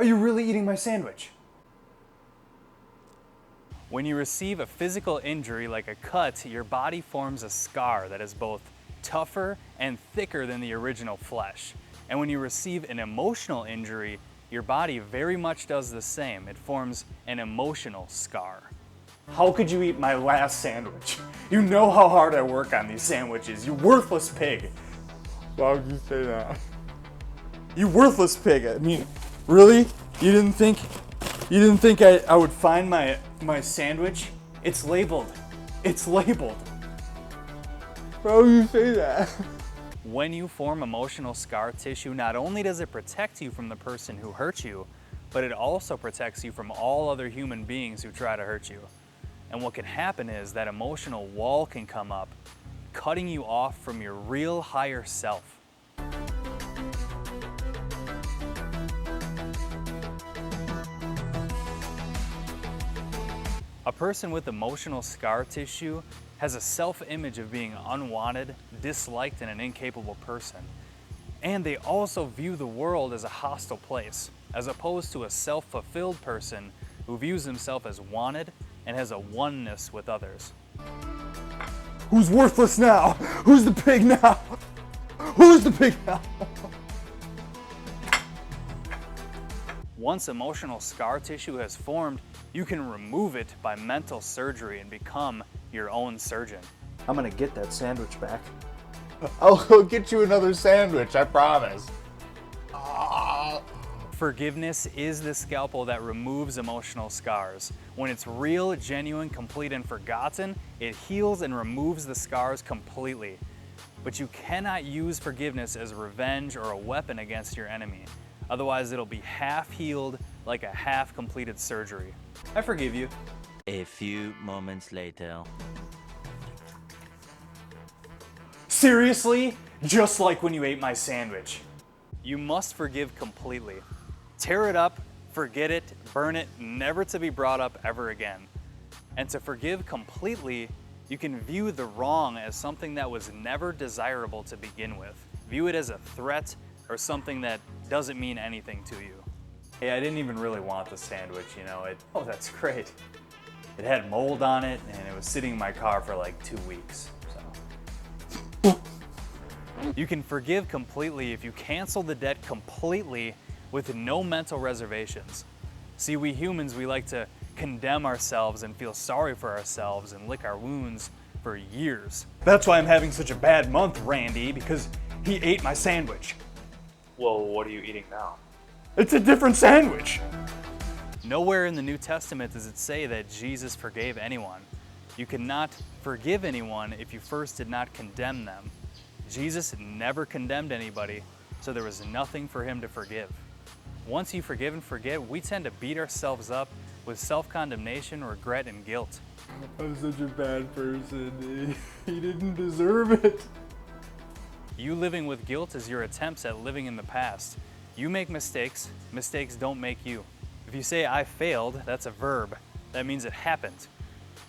Are you really eating my sandwich? When you receive a physical injury like a cut, your body forms a scar that is both tougher and thicker than the original flesh. And when you receive an emotional injury, your body very much does the same. It forms an emotional scar. How could you eat my last sandwich? You know how hard I work on these sandwiches, you worthless pig. Why would you say that? You worthless pig. I mean, really? You didn't think I would find my sandwich? It's labeled. It's labeled. Why would you say that? When you form emotional scar tissue, not only does it protect you from the person who hurt you, but it also protects you from all other human beings who try to hurt you. And what can happen is that emotional wall can come up, cutting you off from your real higher self. A person with emotional scar tissue has a self-image of being unwanted, disliked, and an incapable person. And they also view the world as a hostile place, as opposed to a self-fulfilled person who views himself as wanted and has a oneness with others. Who's worthless now? Who's the pig now? Who's the pig now? Once emotional scar tissue has formed, you can remove it by mental surgery and become your own surgeon. I'm gonna get that sandwich back. I'll go get you another sandwich, I promise. Forgiveness is the scalpel that removes emotional scars. When it's real, genuine, complete, and forgotten, it heals and removes the scars completely. But you cannot use forgiveness as revenge or a weapon against your enemy. Otherwise, it'll be half healed like a half completed surgery. I forgive you. A few moments later. Seriously? Just like when you ate my sandwich. You must forgive completely. Tear it up, forget it, burn it, never to be brought up ever again. And to forgive completely, you can view the wrong as something that was never desirable to begin with. View it as a threat or something that doesn't mean anything to you. Hey, I didn't even really want the sandwich, you know. Oh, that's great. It had mold on it, and it was sitting in my car for like 2 weeks, so. You can forgive completely if you cancel the debt completely with no mental reservations. See, we humans, we like to condemn ourselves and feel sorry for ourselves and lick our wounds for years. That's why I'm having such a bad month, Randy, because he ate my sandwich. Well, what are you eating now? It's a different sandwich. Nowhere in the New Testament does it say that Jesus forgave anyone. You cannot forgive anyone if you first did not condemn them. Jesus never condemned anybody, so there was nothing for him to forgive. Once you forgive and forget, we tend to beat ourselves up with self-condemnation, regret, and guilt. I'm such a bad person. He didn't deserve it. You living with guilt is your attempts at living in the past. You make mistakes, mistakes don't make you. If you say, I failed, that's a verb. That means it happened.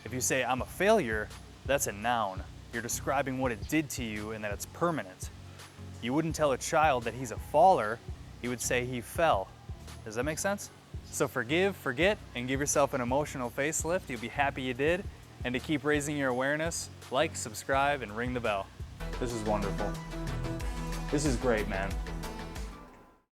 If you say, I'm a failure, that's a noun. You're describing what it did to you and that it's permanent. You wouldn't tell a child that he's a faller, you would say he fell. Does that make sense? So forgive, forget, and give yourself an emotional facelift. You'll be happy you did. And to keep raising your awareness, like, subscribe, and ring the bell. This is wonderful. This is great, man.